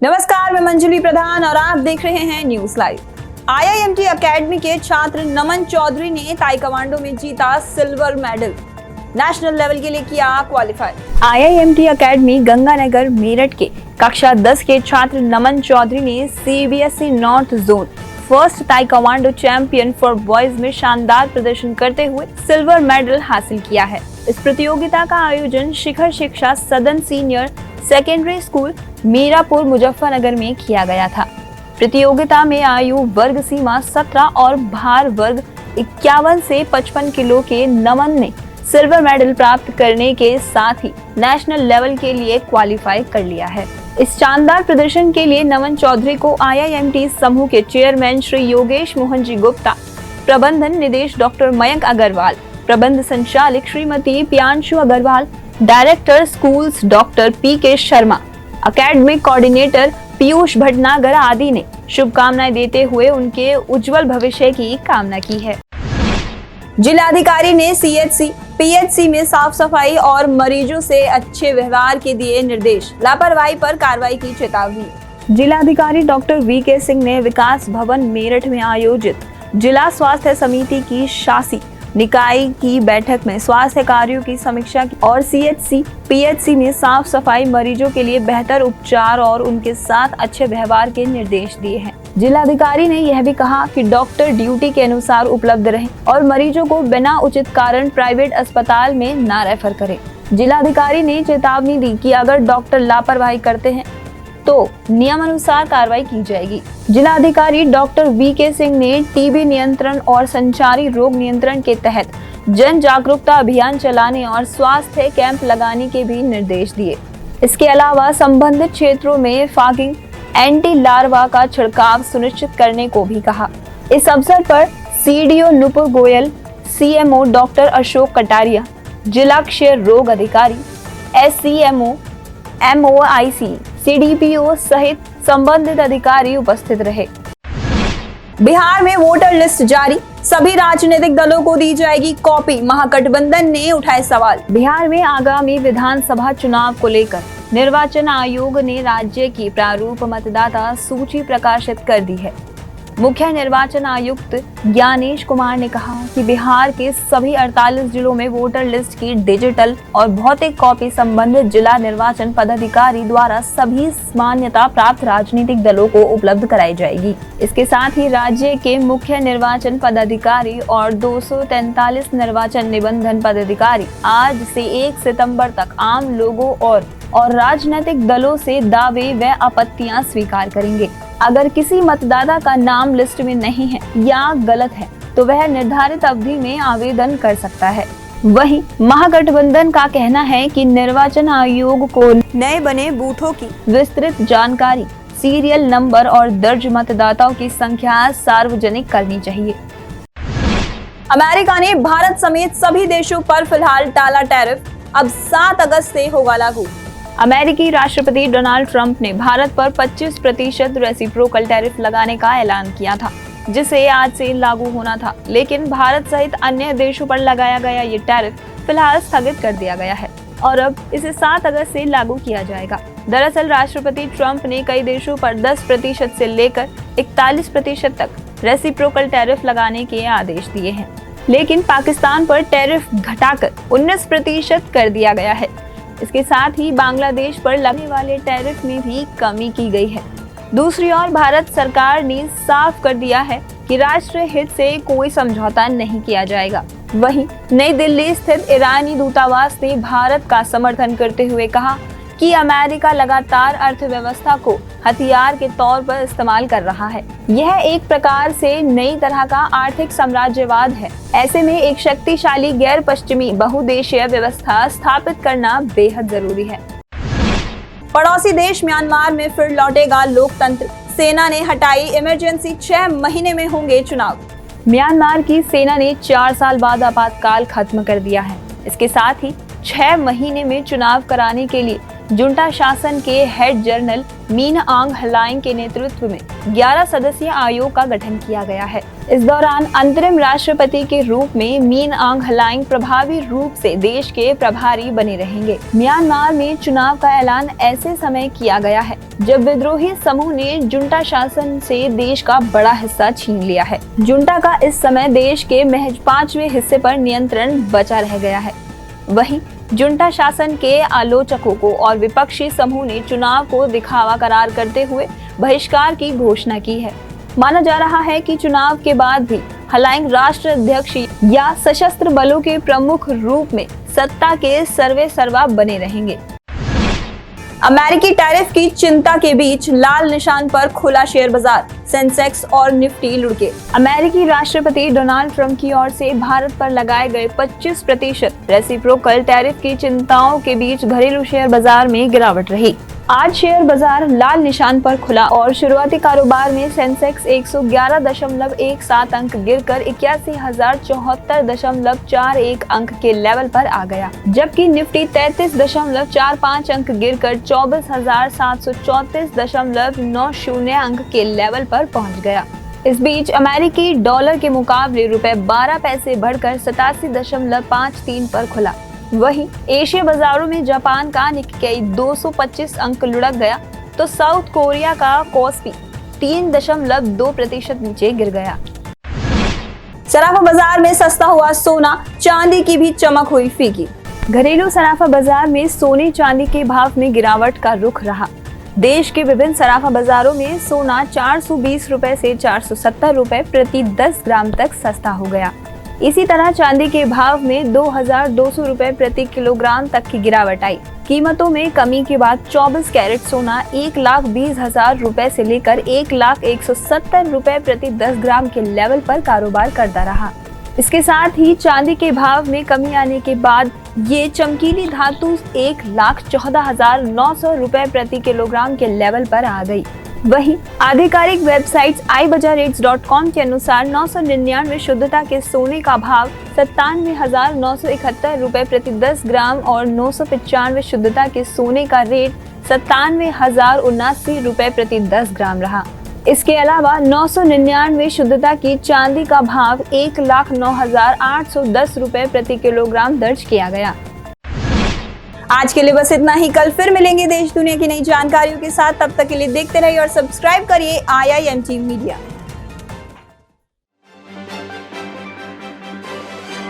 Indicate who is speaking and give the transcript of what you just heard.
Speaker 1: नमस्कार, मैं मंजुली प्रधान और आप देख रहे हैं न्यूज लाइव। आईआईएमटी एकेडमी के छात्र नमन चौधरी ने ताइक्वांडो में जीता सिल्वर मेडल, नेशनल लेवल के लिए किया qualify. IIMT academy Ganganagar Meerut के कक्षा 10 के छात्र नमन चौधरी ने CBSE north zone first taekwondo champion for boys में शानदार प्रदर्शन करते हुए सिल्वर मेडल हासिल किया है। इस प्रतियोगिता का आयोजन Shikhar Shiksha Sadan senior secondary school Mirapur Muzaffarnagar में किया गया था। प्रतियोगिता में आयु वर्ग सीमा 17 और भार वर्ग 51 से 55 किलो के नमन ने सिल्वर मेडल प्राप्त करने के साथ ही नेशनल लेवल के लिए क्वालिफाई कर लिया है। इस शानदार प्रदर्शन के लिए नमन चौधरी को आईआईएमटी समूह के चेयरमैन श्री योगेश मोहन जी गुप्ता, प्रबंधन निदेश डॉक्टर मयंक अग्रवाल, प्रबंध संचालक Shrimati Pyanshu Agarwal, director schools doctor P K. Sharma, academic coordinator Piyush Bhatnagar आदि ने शुभकामनाएं देते हुए उनके उज्जवल भविष्य की कामना की है। जिलाधिकारी ने सीएचसी, पीएचसी में साफ सफाई और मरीजों से अच्छे व्यवहार के दिए निर्देश, लापरवाही पर कार्रवाई की चेतावनी। जिलाधिकारी डॉक्टर वी.के. सिंह ने विकास भवन मेरठ में आयोजित जिला स्वास्थ्य समिति की शासी निकाय की बैठक में स्वास्थ्य कार्यों की समीक्षा की और सीएचसी, पीएचसी में साफ सफाई, मरीजों के लिए बेहतर उपचार और उनके साथ अच्छे व्यवहार के निर्देश दिए हैं। जिलाधिकारी ने यह भी कहा कि डॉक्टर ड्यूटी के अनुसार उपलब्ध रहें और मरीजों को बिना उचित कारण प्राइवेट अस्पताल में न रेफर करें। जिलाधिकारी ने चेतावनी दी कि अगर डॉक्टर लापरवाही करते हैं तो नियमानुसार कार्रवाई की जाएगी। जिलाधिकारी डॉक्टर वी.के. सिंह ने टीबी नियंत्रण और संचारी रोग नियंत्रण के तहत जन जागरूकता अभियान चलाने और स्वास्थ्य कैंप लगाने के भी निर्देश दिए। इसके अलावा संबंधित क्षेत्रों में फॉगिंग, एंटी लार्वा का छिड़काव सुनिश्चित करने को भी कहा। इस अवसर पर CDO Nupur Goyal, CMO doctor Ashok Kataria, जिला क्षय रोग अधिकारी, एससीएमओ, एमओआईसी, सीडीपीओ सहित संबंधित अधिकारी उपस्थित रहे। बिहार में वोटर लिस्ट जारी, सभी राजनीतिक दलों को दी जाएगी कॉपी, महागठबंधन ने उठाए सवाल। बिहार में आगामी विधानसभा चुनाव को लेकर निर्वाचन आयोग ने राज्य की प्रारूप मतदाता सूची प्रकाशित कर दी है। मुख्य निर्वाचन आयुक्त ज्ञानेश कुमार ने कहा कि बिहार के सभी 48 जिलों में वोटर लिस्ट की डिजिटल और भौतिक कॉपी संबंधित जिला निर्वाचन पदाधिकारी द्वारा सभी मान्यता प्राप्त राजनीतिक दलों को उपलब्ध कराई जाएगी। इसके साथ ही राज्य के मुख्य निर्वाचन पदाधिकारी और 243 निर्वाचन निबंधन पदाधिकारी आज से 1 सितंबर तक आम लोगों और राजनीतिक दलों से दावे व आपत्तियां स्वीकार करेंगे। अगर किसी मतदाता का नाम लिस्ट में नहीं है या गलत है तो वह निर्धारित अवधि में आवेदन कर सकता है। वहीं महागठबंधन का कहना है कि निर्वाचन आयोग को नए बने बूथों की विस्तृत जानकारी, सीरियल नंबर और दर्ज मतदाताओं की संख्या सार्वजनिक करनी चाहिए। अमेरिका ने भारत समेत सभी देशों पर फिलहाल टाला टैरिफ, अब 7 अगस्त से होगा लागू। अमेरिकी राष्ट्रपति डोनाल्ड ट्रंप ने भारत पर 25% रेसिप्रोकल टैरिफ लगाने का ऐलान किया था, जिसे आज से लागू होना था, लेकिन भारत सहित अन्य देशों पर लगाया गया ये टैरिफ फिलहाल स्थगित कर दिया गया है और अब इसे 7 अगस्त से लागू किया जाएगा। दरअसल राष्ट्रपति ट्रंप ने कई देशों पर 10% से लेकर 41% तक रेसिप्रोकल टैरिफ लगाने के आदेश दिए हैं, लेकिन पाकिस्तान पर टैरिफ घटाकर 19% कर दिया गया है। इसके साथ ही बांग्लादेश पर लगने वाले टैरिफ में भी कमी की गई है। दूसरी ओर भारत सरकार ने साफ कर दिया है कि राष्ट्रीय हित से कोई समझौता नहीं किया जाएगा। वहीं नई दिल्ली स्थित ईरानी दूतावास ने भारत का समर्थन करते हुए कहा कि अमेरिका लगातार अर्थव्यवस्था को हथियार के तौर पर इस्तेमाल कर रहा है। यह एक प्रकार से नई तरह का आर्थिक साम्राज्यवाद है। ऐसे में एक शक्तिशाली गैर पश्चिमी बहुदेशीय व्यवस्था स्थापित करना बेहद जरूरी है। पड़ोसी देश म्यांमार में फिर लौटेगा लोकतंत्र, सेना ने हटाई इमरजेंसी, 6 महीने में होंगे चुनाव। म्यांमार की सेना ने 4 साल बाद आपातकाल खत्म कर दिया है। इसके साथ ही 6 महीने में चुनाव कराने के लिए जुंटा शासन के हेड जनरल मीन आंग हलाइंग के नेतृत्व में 11 सदस्यीय आयोग का गठन किया गया है। इस दौरान अंतरिम राष्ट्रपति के रूप में मीन आंग हलाइंग प्रभावी रूप से देश के प्रभारी बने रहेंगे। म्यांमार में चुनाव का ऐलान ऐसे समय किया गया है जब विद्रोही समूह ने जुंटा शासन से देश का बड़ा हिस्सा छीन लिया है। जुंटा का इस समय देश के महज 5वें हिस्से पर नियंत्रण बचा रह गया है। वहीं जुंटा शासन के आलोचकों को और विपक्षी समूह ने चुनाव को दिखावा करार करते हुए बहिष्कार की घोषणा की है। माना जा रहा है कि चुनाव के बाद भी हलाइंग राष्ट्र अध्यक्ष या सशस्त्र बलों के प्रमुख रूप में सत्ता के सर्वेसर्वा बने रहेंगे। अमेरिकी टैरिफ की चिंता के बीच लाल निशान पर खुला शेयर बाजार, सेंसेक्स और निफ्टी लुढ़के। अमेरिकी राष्ट्रपति डोनाल्ड ट्रंप की ओर से भारत पर लगाए गए 25% रेसिप्रोकल टैरिफ की चिंताओं के बीच घरेलू शेयर बाजार में गिरावट रही। आज शेयर बाजार लाल निशान पर खुला और शुरुआती कारोबार में सेंसेक्स 111.17 अंक गिरकर 81,074.41 अंक के लेवल पर आ गया, जबकि निफ्टी 33.45 अंक गिरकर 24,734.90 अंक के लेवल पर पहुंच गया। इस बीच अमेरिकी डॉलर के मुकाबले रुपए 12 पैसे बढ़कर 87.53 पर खुला। वहीं एशिया बाजारों में जापान का निक्केई 225 अंक लुढ़क गया तो साउथ कोरिया का कोस्पी 3.2% नीचे गिर गया। सराफा बाजार में सस्ता हुआ सोना, चांदी की भी चमक हुई फीकी। घरेलू सराफा बाजार में सोने चांदी के भाव में गिरावट का रुख रहा। देश के विभिन्न सराफा बाजारों में सोना 420 रुपए से 470 रुपए प्रति 10 ग्राम तक सस्ता हो गया। इसी तरह चांदी के भाव में 2,200 रुपए प्रति किलोग्राम तक की गिरावट आई। कीमतों में कमी के बाद 24 कैरेट सोना 1,20,000 रुपए से लेकर 1,170 रुपए प्रति 10 ग्राम के लेवल पर कारोबार करता रहा। इसके साथ ही चांदी के भाव में कमी आने के बाद ये चमकीली धातु 1,14,900 रुपए प्रति किलोग्राम के लेवल पर आ गई। वहीं आधिकारिक वेबसाइट iBajarRates.com के अनुसार 999 शुद्धता के सोने का भाव 97,971 रुपए प्रति 10 ग्राम और 995 शुद्धता के सोने का रेट 97,079 रुपए प्रति 10 ग्राम रहा। इसके अलावा 999 शुद्धता की चांदी का भाव 1,09,810 रुपए प्रति किलोग्राम दर्ज किया गया। आज के लिए बस इतना ही। कल फिर मिलेंगे देश दुनिया की नई जानकारियों के साथ। तब तक के लिए देखते रहिए और सब्सक्राइब करिए IIMT मीडिया।